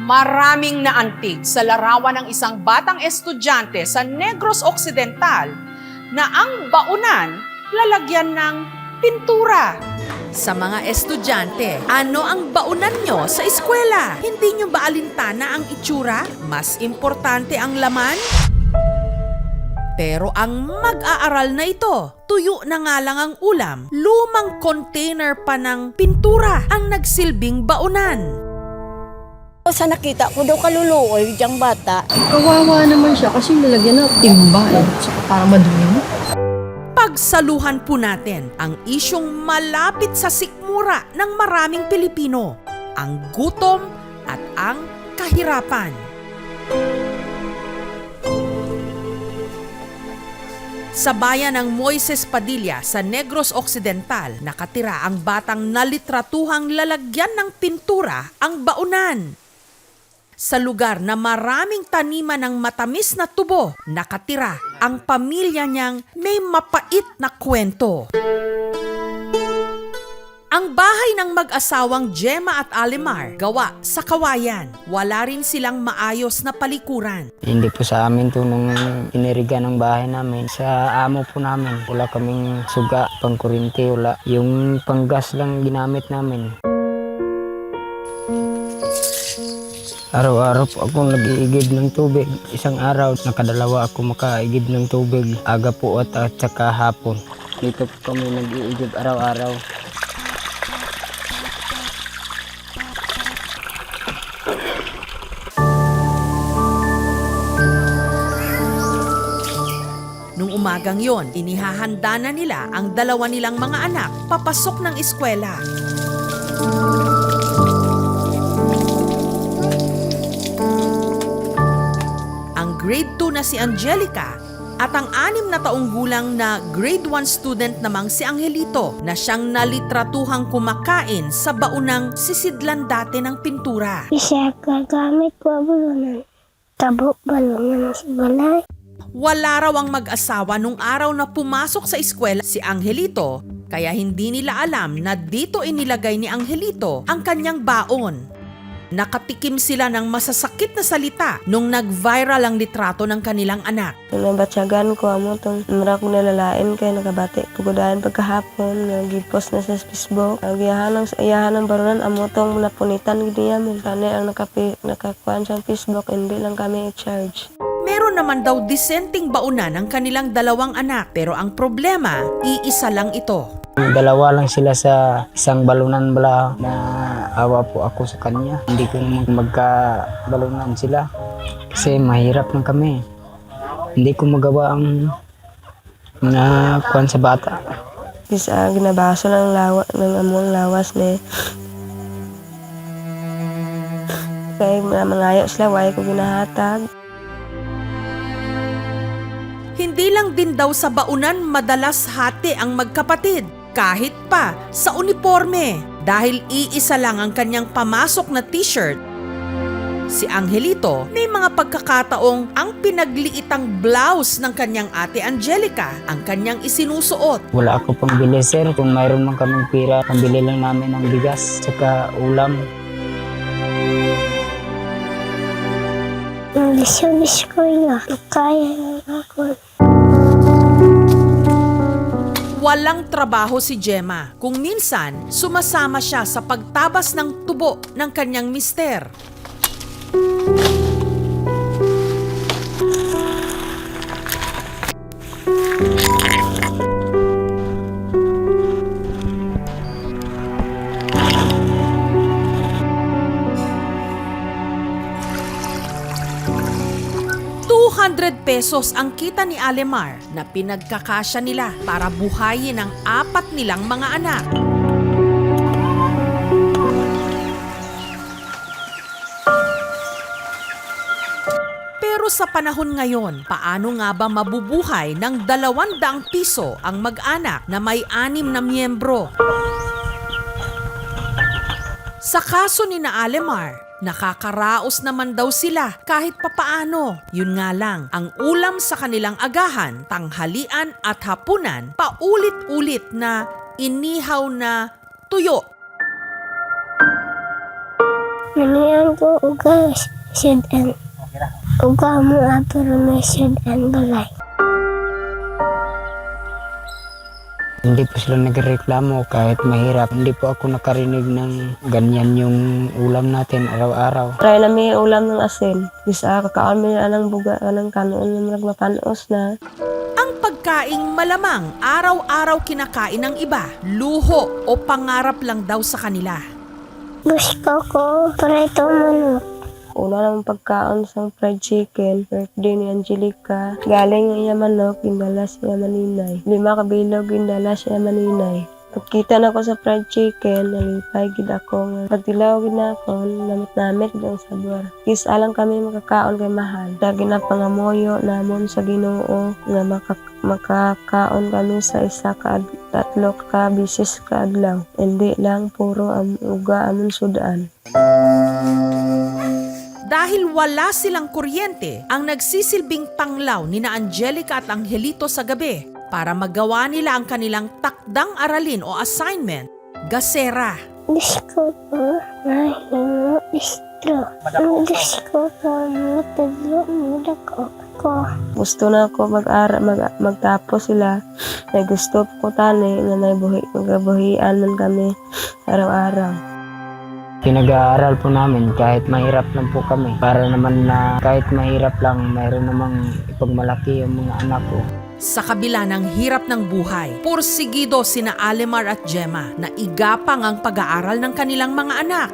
Maraming naantig sa larawan ng isang batang estudyante sa Negros Occidental na ang baunan lalagyan ng pintura. Sa mga estudyante, ano ang baunan nyo sa eskwela? Hindi nyo ba alintana ang itsura? Mas importante ang laman? Pero ang mag-aaral na ito, tuyo na nga lang ang ulam, lumang container pa ng pintura ang nagsilbing baunan. Sa nakita ko daw kaluluoy diyang bata. Kawawa naman siya kasi nilagyan ng timba saka para madumi. Pagsaluhan po natin ang isyong malapit sa sikmura ng maraming Pilipino, ang gutom at ang kahirapan. Sa bayan ng Moises Padilla sa Negros Occidental, nakatira ang batang nalitratuhang lalagyan ng pintura ang baunan. Sa lugar na maraming taniman ng matamis na tubo, nakatira ang pamilya niyang may mapait na kwento. Ang bahay ng mag-asawang Gemma at Alimar, gawa sa kawayan. Wala rin silang maayos na palikuran. Hindi po sa amin to nung iniriga ng bahay namin. Sa amo po namin, wala kaming suga, pangkurinti, wala. Yung panggas lang ginamit namin. Araw-araw po ako nag-iigib ng tubig. Isang araw, nakadalawa ako makaigib ng tubig. Aga po at saka hapon. Dito po kami nag-iigib araw-araw. Nung umagang yon, inihahanda na nila ang dalawa nilang mga anak papasok ng eskwela. Grade 2 na si Angelica at ang 6 na taong gulang na grade 1 student namang si Angelito na siyang nalitratuhang kumakain sa baunang sisidlan dati ng pintura. Siya gagamit ko balunan. Tabo balunan sa balay. Wala raw ang mag-asawa nung araw na pumasok sa eskwela si Angelito, kaya hindi nila alam na dito inilagay ni Angelito ang kanyang baon. Nakatikim sila ng masasakit na salita nung nag-viral ang litrato ng kanilang anak. Nabatsagan ko amo itong mara ko nalalain kay nakabati. Pugudahan pagkahapon, nag-post na sa Facebook. Ayahan ng barunan amo itong napunitan giniya mo. Sana ang nakakuan sa Facebook, hindi lang kami i-charge. Meron naman daw disenteng baunan ng kanilang dalawang anak, pero ang problema, iisa lang ito. Dalawa lang sila sa isang balunan bala na awa po ako sa kanya. Hindi ko naman magka-balunan sila kasi mahirap lang kami. Hindi ko magawa ang kuan sa bata. Isa ginabaso ng among lawas ni kay mangayo sila, why ko ginahatag. Hindi lang din daw sa baunan madalas hati ang magkapatid, kahit pa sa uniforme, dahil iisa lang ang kanyang pamasok na t-shirt. Si Angelito, may mga pagkakataong ang pinagliitang blouse ng kanyang ate Angelica ang kanyang isinusuot. Wala ako pambili, sir. Kung mayroon man kaming pira, pambili lang namin ng bigas saka ulam. Nabis ko yun. Kaya ako. Walang trabaho si Gemma. Kung minsan, sumasama siya sa pagtabas ng tubo ng kanyang mister. ₱200 ang kita ni Alimar na pinagkakasya nila para buhayin ang 4 nilang mga anak. Pero sa panahon ngayon, paano nga ba mabubuhay ng ₱200 ang mag-anak na may 6 na miyembro? Sa kaso ni na Alimar, nakakaraos naman daw sila kahit papaano. Yun nga lang, ang ulam sa kanilang agahan, tanghalian at hapunan, paulit-ulit na inihaw na tuyo. Manian ko uga sudan. Uga mo pero may sudan balay. Hindi po sila nagreklamo kahit mahirap. Hindi po ako nakarinig ng ganyan yung ulam natin araw-araw. Try na may ulam ng asin. Bisa kakaon mo na ng buga ng kanon ng mapanos na. Ang pagkaing malamang araw-araw kinakain ng iba, luho o pangarap lang daw sa kanila. Gusto ko prito manok. Una namang pagkaon sa fried chicken, birthday ni Angelica. Galing nga iya manok, gindala siya maninay. 5 kabilog, gindala siya maninay. Pagkita na ko sa fried chicken, nalipay gid ako. Pagtilaw gid na ako, namit-namit gid ang sabor. Kis alang kami makakaon kay mahal. Dagi na pangamoyo namon sa Ginoo nga makakaon kami sa 3 ka bisis ka adlaw. Hindi lang puro uga amon sudan. Dahil wala silang kuryente, ang nagsisilbing panglaw ni na Angelica at Angelito sa gabi para magawa nila ang kanilang takdang aralin o assignment, gasera. Gusto ko mahimo istro. Gusto ko matudlo mo dako ko. Gusto na ako magtapos sila. Ay gusto ko tani nga magabuhian man kami araw-araw. Pinag-aaral po namin kahit mahirap lang po kami. Para naman na kahit mahirap lang, mayroon namang ipagmalaki ang mga anak ko. Sa kabila ng hirap ng buhay, pursigido sina Alemar at Gemma na igapang ang pag-aaral ng kanilang mga anak.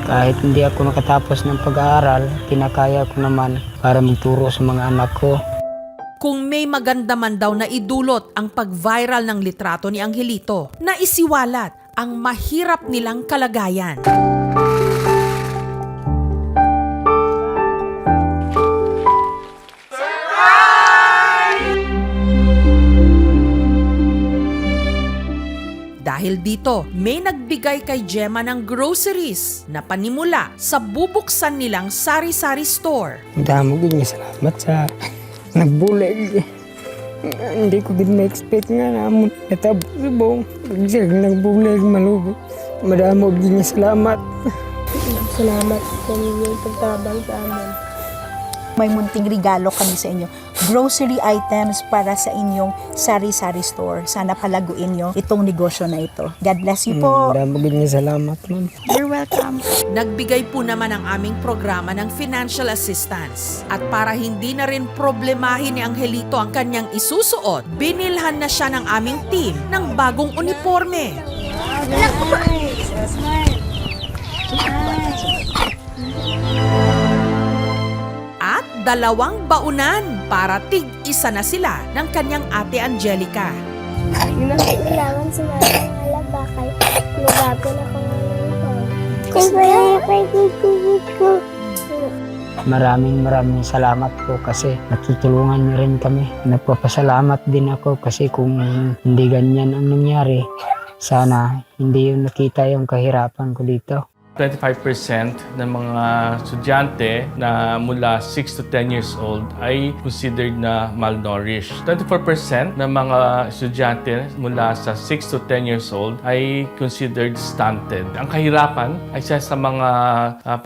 Kahit hindi ako nakatapos ng pag-aaral, kinakaya ko naman para magturo sa mga anak ko. Kung may maganda man daw na idulot ang pag-viral ng litrato ni Angelito, na isiwalat ang mahirap nilang kalagayan. Dahil dito, may nagbigay kay Gemma ng groceries na panimula sa bubuksan nilang sari-sari store. Damo gid nga salamat sa nagbulig. Hindi ko gid na-expect nga namon natabo sa buong. Pag nagbulig malugo. Madamo gid nga salamat. Salamat sa inyong pagtabang sa amin. May munting regalo kami sa inyo. Grocery items para sa inyong sari-sari store. Sana palaguin nyo itong negosyo na ito. God bless you po. Madamo gid nga salamat, ma'am. You're welcome. Nagbigay po naman ang aming programa ng financial assistance. At para hindi na rin problemahin ni Angelito ang kanyang isusuot, binilhan na siya ng aming team ng bagong uniforme. At 2 baunan para tig-isa na sila ng kanyang ate Angelica. Kailangan sa mga alabakay. Nagago na ko ngayon. Kung kaya ko. Maraming salamat po kasi natutulungan niyo rin kami. Nagpapasalamat din ako kasi kung hindi ganyan ang nangyari, sana hindi yung nakita yung kahirapan ko dito. 25% ng mga estudyante na mula 6 to 10 years old ay considered na malnourished. 24% ng mga estudyante mula sa 6 to 10 years old ay considered stunted. Ang kahirapan ay isa sa mga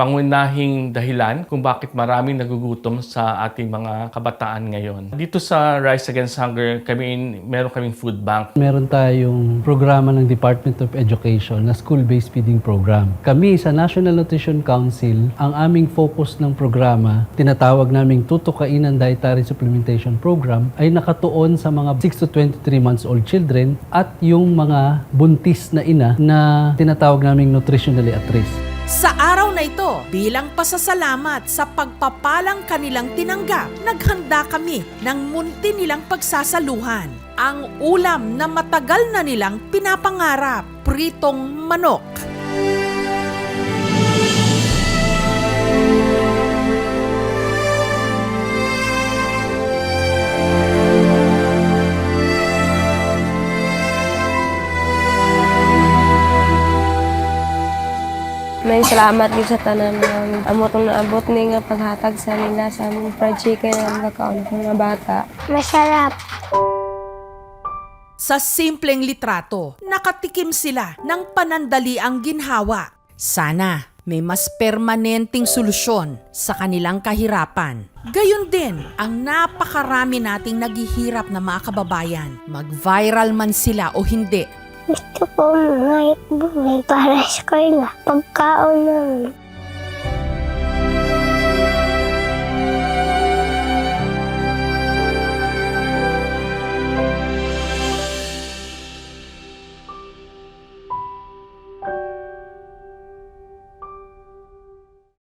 pangunahing dahilan kung bakit maraming nagugutom sa ating mga kabataan ngayon. Dito sa Rise Against Hunger, meron kaming food bank. Meron tayong programa ng Department of Education na school-based feeding program. Kami sa National Nutrition Council, ang aming focus ng programa, tinatawag naming Tuto Kainan Dietary Supplementation Program, ay nakatuon sa mga 6 to 23 months old children at yung mga buntis na ina na tinatawag naming nutritionally at risk. Sa araw na ito, bilang pasasalamat sa pagpapalang kanilang tinanggap, naghanda kami ng munti nilang pagsasaluhan. Ang ulam na matagal na nilang pinapangarap, pritong manok. May salamat din sa tanan ng amotong naabot ni nga paghatag sa nila sa aming fried chicken na magkakaon ng mga bata. Masarap. Sa simpleng litrato, nakatikim sila ng panandaliang ginhawa. Sana may mas permanenteng solusyon sa kanilang kahirapan. Gayon din ang napakarami nating naghihirap na mga kababayan. Mag-viral man sila o hindi. Gusto ko mga buhay para sa kanila. Pagkaon namin.